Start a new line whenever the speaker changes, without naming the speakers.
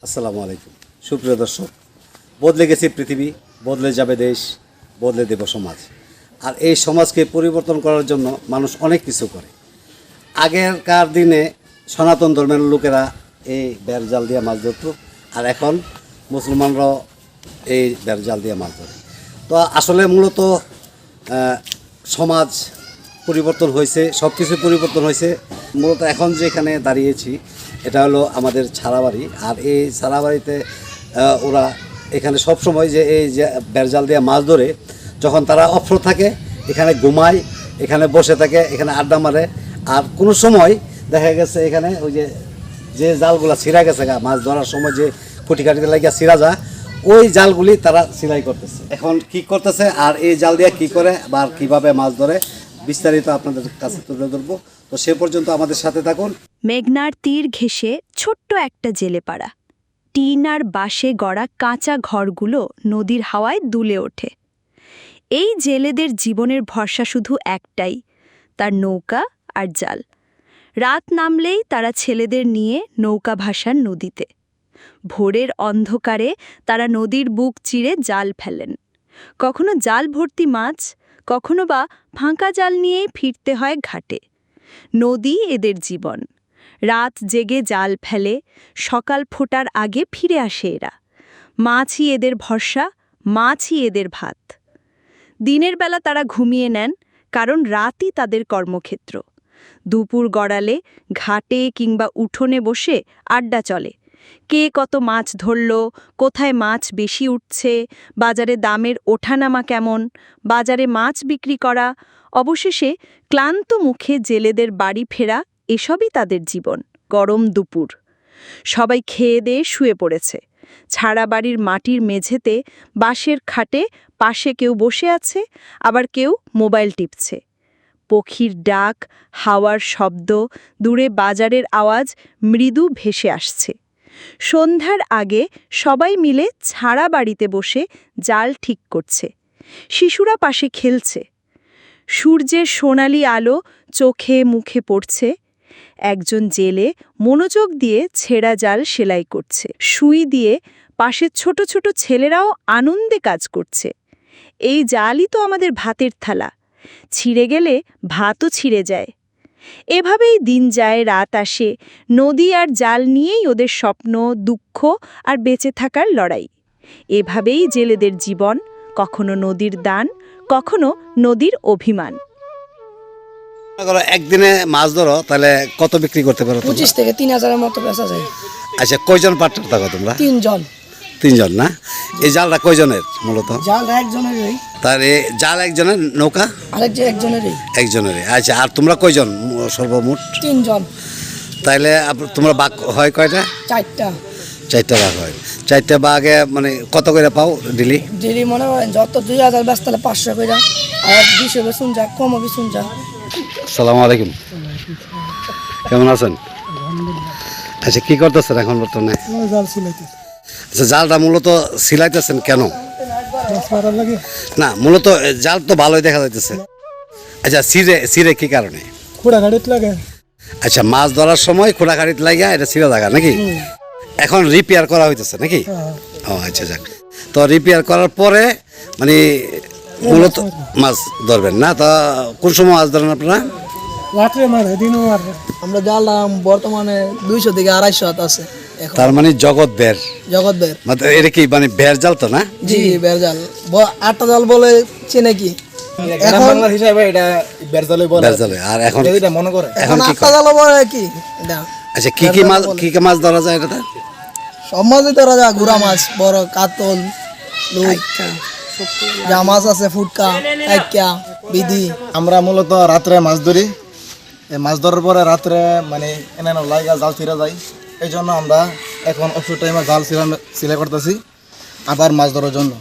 আসসালামু আলাইকুম সুপ্রিয় দর্শক, বদলে গেছে পৃথিবী, বদলে যাবে দেশ, বদলে দেব সমাজ। আর এই সমাজকে পরিবর্তন করার জন্য মানুষ অনেক কিছু করে। আগেরকার দিনে সনাতন ধর্মের লোকেরা এই বেড় জাল দিয়ে মাছ ধরত, আর এখন মুসলমানরাও এই বেড় জাল দিয়ে মাছ ধরে। তো আসলে মূলত সমাজ পরিবর্তন হয়েছে, সব কিছু পরিবর্তন হয়েছে। মূলত এখন যেখানে দাঁড়িয়েছি এটা হলো আমাদের ছাড়াবাড়ি। আর এই ছাড়াবাড়িতে ওরা এখানে সব সময় যে এই যে বেড়জাল দিয়ে মাছ ধরে, যখন তারা অফ্র থাকে এখানে ঘুমায়, এখানে বসে থাকে, এখানে আড্ডা মারে। আর কোনো সময় দেখা গেছে এখানে ওই যে জালগুলা ছিঁড়া গেছে মাছ ধরার সময় যে খুঁটি কাটিতে লাগিয়া ছিঁড়া যায়, ওই জালগুলি তারা সেলাই করতেছে। এখন কি করতেছে আর এই জাল দিয়ে কি করে বা কিভাবে মাছ ধরে বিস্তারিত আপনাদের কাছে তুলে ধরবো। তো সে পর্যন্ত আমাদের সাথে থাকুন।
মেঘনার তীর ঘেঁষে ছোট্ট একটা জেলেপাড়া, টিন আর বাঁশে গড়া কাঁচা ঘরগুলো নদীর হাওয়ায় দুলে ওঠে। এই জেলেদের জীবনের ভরসা শুধু একটাই, তার নৌকা আর জাল। রাত নামলেই তারা ছেলেদের নিয়ে নৌকা ভাসান নদীতে। ভোরের অন্ধকারে তারা নদীর বুক চিরে জাল ফেলেন। কখনো জাল ভর্তি মাছ, কখনো বা ফাঁকা জাল নিয়েই ফিরতে হয় ঘাটে। নদী এদের জীবন। রাত জেগে জাল ফেলে, সকাল ফোটার আগে ফিরে আসে এরা। মাছই এদের ভরসা, মাছই এদের ভাত। দিনের বেলা তারা ঘুমিয়ে নেন, কারণ রাতই তাদের কর্মক্ষেত্র। দুপুর গড়ালে ঘাটে কিংবা উঠোনে বসে আড্ডা চলে। কে কত মাছ ধরল, কোথায় মাছ বেশি উঠছে, বাজারে দামের ওঠানামা কেমন, বাজারে মাছ বিক্রি করা। অবশেষে ক্লান্ত মুখে জেলেদের বাড়ি ফেরা, এসবই তাদের জীবন। গরম দুপুর, সবাই খেয়ে দিয়ে শুয়ে পড়েছে। ছাড়া বাড়ির মাটির মেঝেতে বাঁশের খাটে পাশে কেউ বসে আছে, আবার কেউ মোবাইল টিপছে। পক্ষীর ডাক, হাওয়ার শব্দ, দূরে বাজারের আওয়াজ মৃদু ভেসে আসছে। সন্ধ্যার আগে সবাই মিলে ছাড়া বাড়িতে বসে জাল ঠিক করছে। শিশুরা পাশে খেলছে। সূর্যের সোনালি আলো চোখে মুখে পড়ছে। একজন জেলে মনোযোগ দিয়ে ছেঁড়া জাল সেলাই করছে। সুই দিয়ে পাশের ছোট ছোট ছেলেরাও আনন্দে কাজ করছে। এই জালই তো আমাদের ভাতের থালা, ছিঁড়ে গেলে ভাতও ছিঁড়ে যায়। এভাবেই দিন যায়, রাত আসে। নদী আর জাল নিয়েই ওদের স্বপ্ন, দুঃখ আর বেঁচে থাকার লড়াই। এভাবেই জেলেদের জীবন, কখনো নদীর দান, কখনো নদীর অভিমান।
একদিনে মাছ ধরো, তাহলে কত বিক্রি করতে পারো?
25 থেকে 3000-এর মতো বেচা যায়।
আচ্ছা, কয়জন পার্টনার থাকো তোমরা?
3 জন।
3 জন না? এই জালটা কয়জনের মূলত?
জাল একজনেরই।
তার জাল একজনের, নৌকা
একজনেরই।
একজনেরই। আচ্ছা, আর তোমরা কয়জন সর্বমোট?
3 জন।
তাইলে তোমরা ভাগ হয় কয়টা? 4টা ভাগ হয়। 4টা ভাগে মানে কত করে পাও ডেলি?
ডেলি মনে করেন যত 2000 বেচ তাহলে 500 করে, আর 200 বেচুন যা, কমও বেচুন যা।
আসসালামু আলাইকুম, কেমন আছেন? আচ্ছা, কি করতেছেন এখন বর্তমানে?
জাল সিলাইতেছি।
আচ্ছা, জালটা মূলত সিলাইতেছেন কেন? না, মূলত জাল তো ভালোই দেখা যাইতেছে। আচ্ছা, সিরে কি কারণে?
খোড়াঘাড়িত লাগে।
আচ্ছা, মাছ ধরার সময় খোঁড়াখাড়িতে লাগিয়া এটা সিরা জায়গা নাকি? এখন রিপেয়ার করা হইতেছে নাকি? ও আচ্ছা, যাক। তো রিপেয়ার করার পরে মানে মূলত মাছ ধরবেন না? তা কোন সময় মাছ ধরেন আপনারা?
রাত্রে মারে, দিনও মারে। আমরা জাল বর্তমানে 200 থেকে 250 হাত আছে এখন।
তার মানে জগৎ বের। মানে এটা কি মানে বের জাল তো না?
জি, বের জাল। 8টা জাল বলে চেনে কি?
এখন বাংলার হিসাবে এটা বেরজালে বলে।
বেরজালে। আর এখন
এটা মনে করে
এখন 8টা জাল বলে কি এটা?
আচ্ছা, কি কি মাছ ধরা যায় এটাতে?
সব মাছই ধরা যায়। গুড়া মাছ, বড় কাতল, লুই, যা মাছ আছে, ফুটকা, কাইকা, বিধি।
আমরা মূলত রাত্রে মাছ ধরি। এই মাছ ধরার পরে রাত্রে মানে এনে লাগা জাল ছিঁড়া যায়। এই জন্য আমরা এখন অবসর টাইমে জাল সিলাই করতেছি আবার মাছ ধরার জন্য।